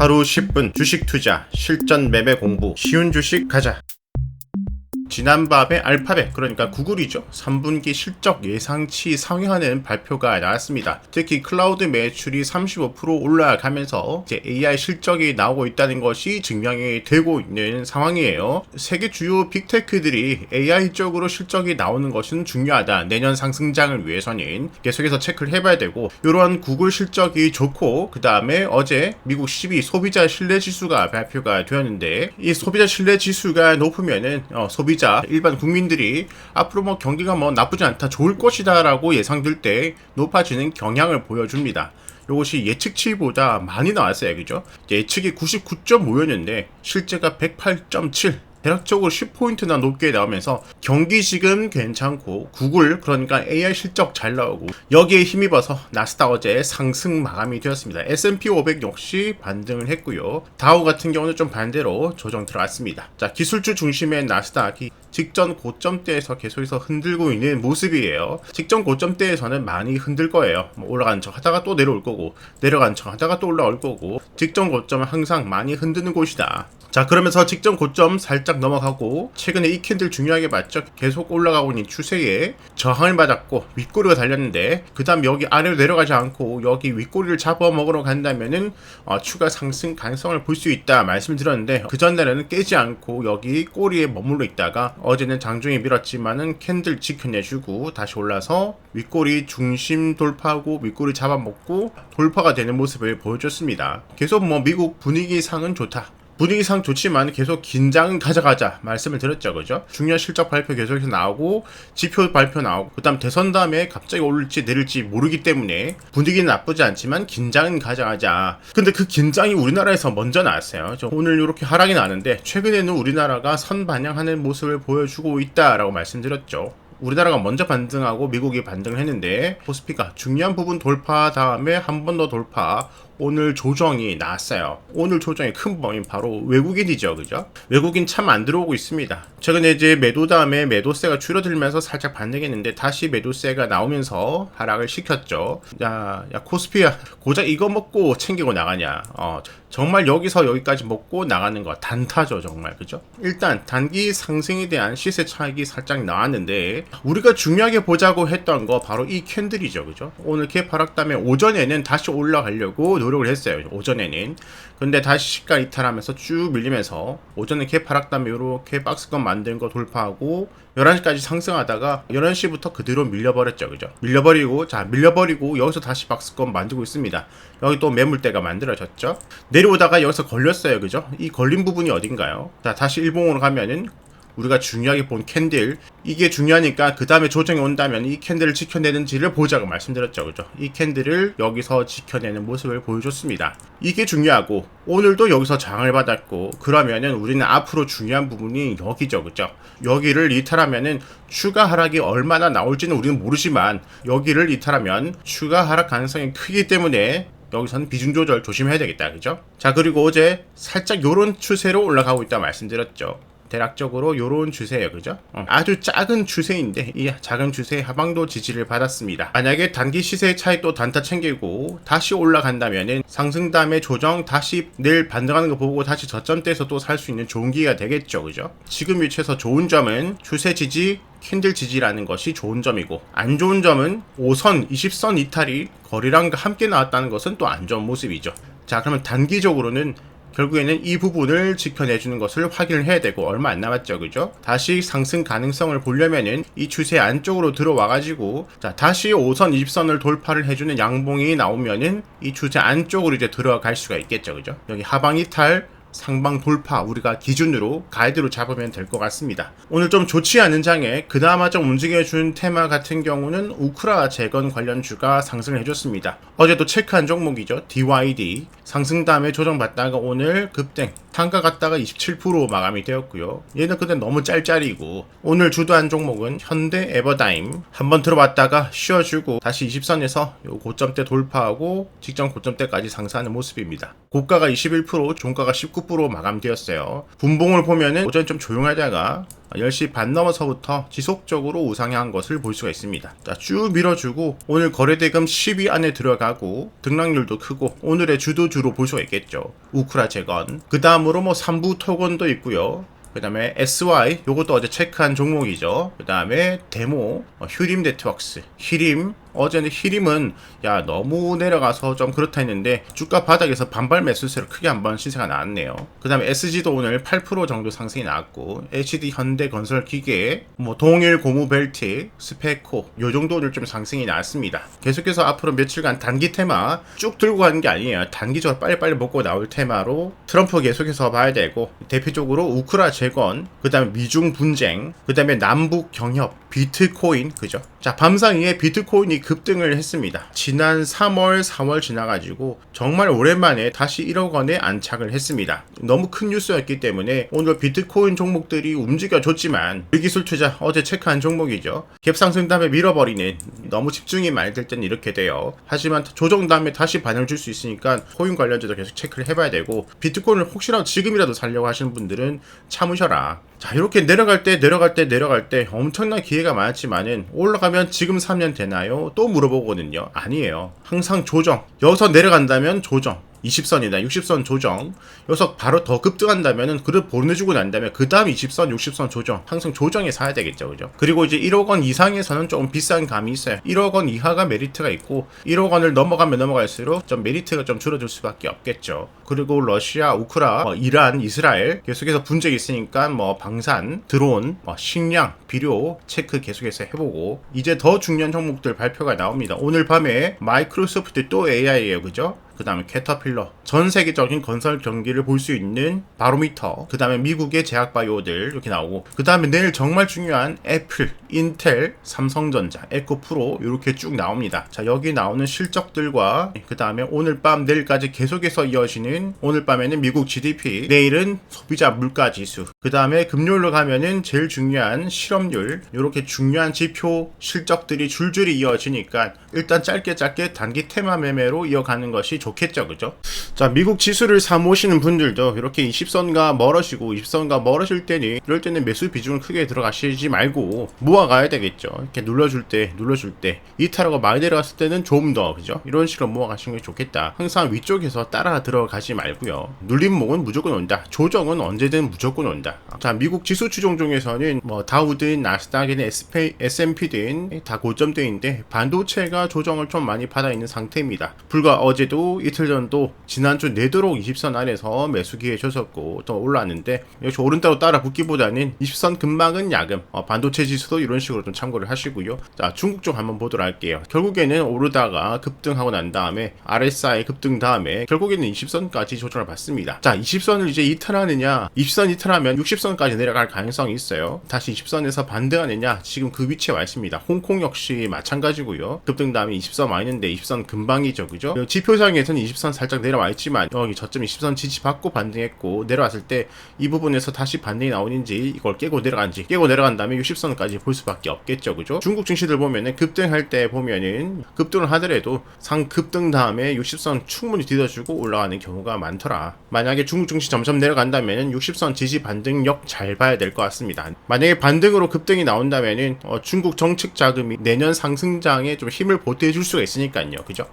하루 10분 주식 투자 실전 매매 공부 쉬운 주식 가자. 지난밤에 알파벳, 그러니까 구글이죠. 3분기 실적 예상치 상회하는 발표가 나왔습니다. 특히 클라우드 매출이 35% 올라가면서 이제 AI 실적이 나오고 있다는 것이 증명이 되고 있는 상황이에요. 세계 주요 빅테크들이 AI 쪽으로 실적이 나오는 것은 중요하다. 내년 상승장을 위해서는 계속해서 체크를 해봐야 되고, 이러한 구글 실적이 좋고, 그 다음에 어제 미국 12 소비자 신뢰 지수가 발표가 되었는데, 이 소비자 신뢰 지수가 높으면은 소비자 일반 국민들이 앞으로 경기가 나쁘지 않다, 좋을 것이다 라고 예상될 때 높아지는 경향을 보여줍니다. 이것이 예측치보다 많이 나왔어요. 그죠? 예측이 99.5였는데 실제가 108.7, 대략적으로 10포인트나 높게 나오면서 경기 지금 괜찮고, 구글, 그러니까 AI 실적 잘 나오고, 여기에 힘입어서 나스닥 어제 상승 마감이 되었습니다. S&P 500 역시 반등을 했고요. 다우 같은 경우는 좀 반대로 조정 들어갔습니다. 자, 기술주 중심의 나스닥이 직전 고점대에서 계속해서 흔들고 있는 모습이에요. 직전 고점대에서는 많이 흔들 거예요. 올라간 척 하다가 또 내려올 거고, 내려간 척 하다가 또 올라올 거고, 직전 고점은 항상 많이 흔드는 곳이다. 자, 그러면서 직전 고점 살짝 넘어가고, 최근에 이 캔들 중요하게 봤죠. 계속 올라가고 있는 추세에 저항을 맞았고 윗꼬리가 달렸는데, 그 다음 여기 아래로 내려가지 않고 여기 윗꼬리를 잡아먹으러 간다면은 추가 상승 가능성을 볼 수 있다 말씀을 드렸는데, 그 전날에는 깨지 않고 여기 꼬리에 머물러 있다가 어제는 장중에 밀었지만은 캔들 지켜내주고 다시 올라서 윗꼬리 중심 돌파하고 윗꼬리 잡아먹고 돌파가 되는 모습을 보여줬습니다. 계속 미국 분위기상은 좋다, 분위기상 좋지만 계속 긴장은 가져가자 말씀을 드렸죠. 그죠? 중요한 실적 발표 계속해서 나오고, 지표 발표 나오고, 그 다음 대선 다음에 갑자기 오를지 내릴지 모르기 때문에 분위기는 나쁘지 않지만 긴장은 가져가자. 근데 그 긴장이 우리나라에서 먼저 나왔어요. 오늘 이렇게 하락이 나는데, 최근에는 우리나라가 선반영하는 모습을 보여주고 있다라고 말씀드렸죠. 우리나라가 먼저 반등하고 미국이 반등을 했는데, 코스피가 중요한 부분 돌파 다음에 한 번 더 돌파, 오늘 조정이 나왔어요. 오늘 조정의 큰 범인 바로 외국인이죠. 그죠? 외국인 참 안 들어오고 있습니다. 최근에 이제 매도 다음에 매도세가 줄어들면서 살짝 반등했는데 다시 매도세가 나오면서 하락을 시켰죠. 야 코스피야, 고작 이거 먹고 챙기고 나가냐. 정말 여기서 여기까지 먹고 나가는 거 단타죠. 정말. 그죠? 일단 단기 상승에 대한 시세 차익이 살짝 나왔는데, 우리가 중요하게 보자고 했던 거 바로 이 캔들이죠. 그죠? 오늘 갭 하락 다음에 오전에는 다시 올라가려고 노력을 했어요. 오전에는. 근데 다시 시가 이탈하면서 쭉 밀리면서 오전에 갭 하락 다음에 이렇게 박스권 만든 거 돌파하고 11시까지 상승하다가 11시부터 그대로 밀려버렸죠. 그죠? 밀려버리고 여기서 다시 박스권 만들고 있습니다. 여기 또 매물대가 만들어졌죠. 내려오다가 여기서 걸렸어요. 그죠? 이 걸린 부분이 어딘가요? 자, 다시 일봉으로 가면은 우리가 중요하게 본 캔들, 이게 중요하니까 그 다음에 조정이 온다면 이 캔들을 지켜내는지를 보자고 말씀드렸죠. 그죠? 이 캔들을 여기서 지켜내는 모습을 보여줬습니다. 이게 중요하고, 오늘도 여기서 장을 받았고, 그러면은 우리는 앞으로 중요한 부분이 여기죠. 그죠? 여기를 이탈하면은 추가 하락이 얼마나 나올지는 우리는 모르지만, 여기를 이탈하면 추가 하락 가능성이 크기 때문에 여기서는 비중 조절 조심해야 되겠다. 그죠? 자, 그리고 어제 살짝 요런 추세로 올라가고 있다 말씀드렸죠. 대략적으로 요런 추세예요. 그죠? 아주 작은 추세인데 이 작은 추세의 하방도 지지를 받았습니다. 만약에 단기 시세 차익도 단타 챙기고 다시 올라간다면은 상승 다음에 조정, 다시 내일 반등하는 거 보고 다시 저점대에서 또 살 수 있는 좋은 기회가 되겠죠. 그죠? 지금 위치에서 좋은 점은 추세 지지, 캔들 지지라는 것이 좋은 점이고, 안 좋은 점은 5선, 20선 이탈이 거래량과 함께 나왔다는 것은 또 안 좋은 모습이죠. 자, 그러면 단기적으로는 결국에는 이 부분을 지켜내주는 것을 확인을 해야 되고, 얼마 안 남았죠. 그죠? 다시 상승 가능성을 보려면은 이 추세 안쪽으로 들어와가지고, 자, 다시 5선, 20선을 돌파를 해주는 양봉이 나오면은 이 추세 안쪽으로 이제 들어갈 수가 있겠죠. 그죠? 여기 하방 이탈, 상방 돌파, 우리가 기준으로 가이드로 잡으면 될 것 같습니다. 오늘 좀 좋지 않은 장에 그나마 좀 움직여준 테마 같은 경우는 우크라 재건 관련주가 상승을 해줬습니다. 어제도 체크한 종목이죠. DYD 상승 다음에 조정받다가 오늘 급등, 상가 갔다가 27% 마감이 되었고요. 얘는 근데 너무 짤짤이고, 오늘 주도한 종목은 현대 에버다임 한번 들어봤다가 쉬어주고 다시 20선에서 요 고점대 돌파하고 직전 고점대까지 상승하는 모습입니다. 고가가 21%, 종가가 19% 마감되었어요. 분봉을 보면은 오전 좀 조용하다가 10시 반 넘어서부터 지속적으로 우상향한 것을 볼 수가 있습니다. 자, 쭉 밀어주고 오늘 거래대금 10위 안에 들어가고 등락률도 크고 오늘의 주도주로 볼 수가 있겠죠. 우크라 재건. 그 다음으로 뭐 3부 토건도 있고요. 그 다음에 SY, 요것도 어제 체크한 종목이죠. 그 다음에 데모, 휴림 네트워크스, 히림. 어제는 히림은 야 너무 내려가서 좀 그렇다 했는데 주가 바닥에서 반발 매수세로 크게 한번 시세가 나왔네요. 그 다음에 SG도 오늘 8% 정도 상승이 나왔고 HD 현대건설기계, 뭐 동일 고무벨트, 스페코 요 정도 오늘 좀 상승이 나왔습니다. 계속해서 앞으로 며칠간 단기 테마 쭉 들고 가는 게 아니에요. 단기적으로 빨리빨리 먹고 나올 테마로 트럼프 계속해서 봐야 되고 대표적으로 우크라 재건, 그 다음에 미중 분쟁, 그 다음에 남북 경협, 비트코인, 그죠? 자, 밤사이에 비트코인이 급등을 했습니다. 지난 3월, 4월 지나가지고 정말 오랜만에 다시 1억 원에 안착을 했습니다. 너무 큰 뉴스였기 때문에 오늘 비트코인 종목들이 움직여줬지만 기술 투자 어제 체크한 종목이죠. 갭상승 다음에 밀어버리는 너무 집중이 많이 될 때는 이렇게 돼요. 하지만 조정 다음에 다시 반영을 줄 수 있으니까 코인 관련주도 계속 체크를 해봐야 되고 비트코인을 혹시라도 지금이라도 살려고 하시는 분들은 참으셔라. 자, 이렇게 내려갈 때 엄청난 기회가 많았지만은 올라가면 지금 사면 되나요? 또 물어보거든요. 아니에요. 항상 조정. 여기서 내려간다면 조정. 20선이다. 60선 조정. 여기서 바로 더 급등한다면은 그를 보내주고 난다면 그 다음 20선, 60선 조정. 항상 조정에 사야 되겠죠. 그죠? 그리고 이제 1억 원 이상에서는 조금 비싼 감이 있어요. 1억 원 이하가 메리트가 있고 1억 원을 넘어가면 넘어갈수록 좀 메리트가 좀 줄어들 수밖에 없겠죠. 그리고 러시아, 우크라, 이란, 이스라엘 계속해서 분쟁이 있으니까 뭐 방산, 드론, 식량, 비료 체크 계속해서 해보고 이제 더 중요한 종목들 발표가 나옵니다. 오늘 밤에 마이크로소프트 또 AI예요. 그죠? 그 다음에 캐터필러, 전 세계적인 건설 경기를 볼 수 있는 바로미터, 그 다음에 미국의 제약바이오들 이렇게 나오고, 그 다음에 내일 정말 중요한 애플, 인텔, 삼성전자, 에코프로 이렇게 쭉 나옵니다. 자, 여기 나오는 실적들과 그 다음에 오늘 밤 내일까지 계속해서 이어지는 오늘 밤에는 미국 GDP, 내일은 소비자 물가지수, 그 다음에 금요일로 가면은 제일 중요한 실업률, 이렇게 중요한 지표 실적들이 줄줄이 이어지니까 일단 짧게 단기 테마 매매로 이어가는 것이 좋겠죠. 그죠? 자, 미국 지수를 사모시는 분들도 이렇게 20선과 멀어지고 20선과 멀어질 때는 이럴 때는 매수 비중을 크게 들어가시지 말고 모아가야 되겠죠. 이렇게 눌러줄 때 이탈하고 많이 내려갔을 때는 좀 더, 그죠? 이런 식으로 모아가시는 게 좋겠다. 항상 위쪽에서 따라 들어가지 말고요. 눌림목은 무조건 온다. 조정은 언제든 무조건 온다. 자, 미국 지수 추종 중에서는 뭐 다우든 나스닥이든 S&P든 다 고점대인데 반도체가 조정을 좀 많이 받아 있는 상태입니다. 불과 어제도 이틀 전도 지난주 내도록 20선 안에서 매수 기회 줬었고 또 올랐는데 역시 오른따로 따라 붙기보다는 20선 근방은 야금. 반도체 지수도 이런 식으로 좀 참고를 하시고요. 자, 중국 쪽 한번 보도록 할게요. 결국에는 오르다가 급등하고 난 다음에 RSI 급등 다음에 결국에는 20선까지 조정을 받습니다. 자, 20선을 이제 이탈하느냐, 20선 이탈하면 60선까지 내려갈 가능성이 있어요. 다시 20선에서 반등하느냐, 지금 그 위치에 와 있습니다. 홍콩 역시 마찬가지고요. 급등 다음에 20선 와 있는데 20선 근방이죠. 그죠? 지표상에서는 20선 살짝 내려와 있지만 여기 저점 20선 지지받고 반등했고 내려왔을 때 이 부분에서 다시 반등이 나오는지 이걸 깨고 내려간지, 깨고 내려간 다음에 60선까지 볼 수밖에 없겠죠. 그죠? 중국 증시들 보면은 급등할 때 보면은 급등을 하더라도 상급등 다음에 60선 충분히 뒤져주고 올라가는 경우가 많더라. 만약에 중국 증시 점점 내려간다면은 60선 지지 반등력 잘 봐야 될 것 같습니다. 만약에 반등으로 급등이 나온다면은 중국 정책 자금이 내년 상승장에 좀 힘을 보태줄 수가 있으니까요. 그죠?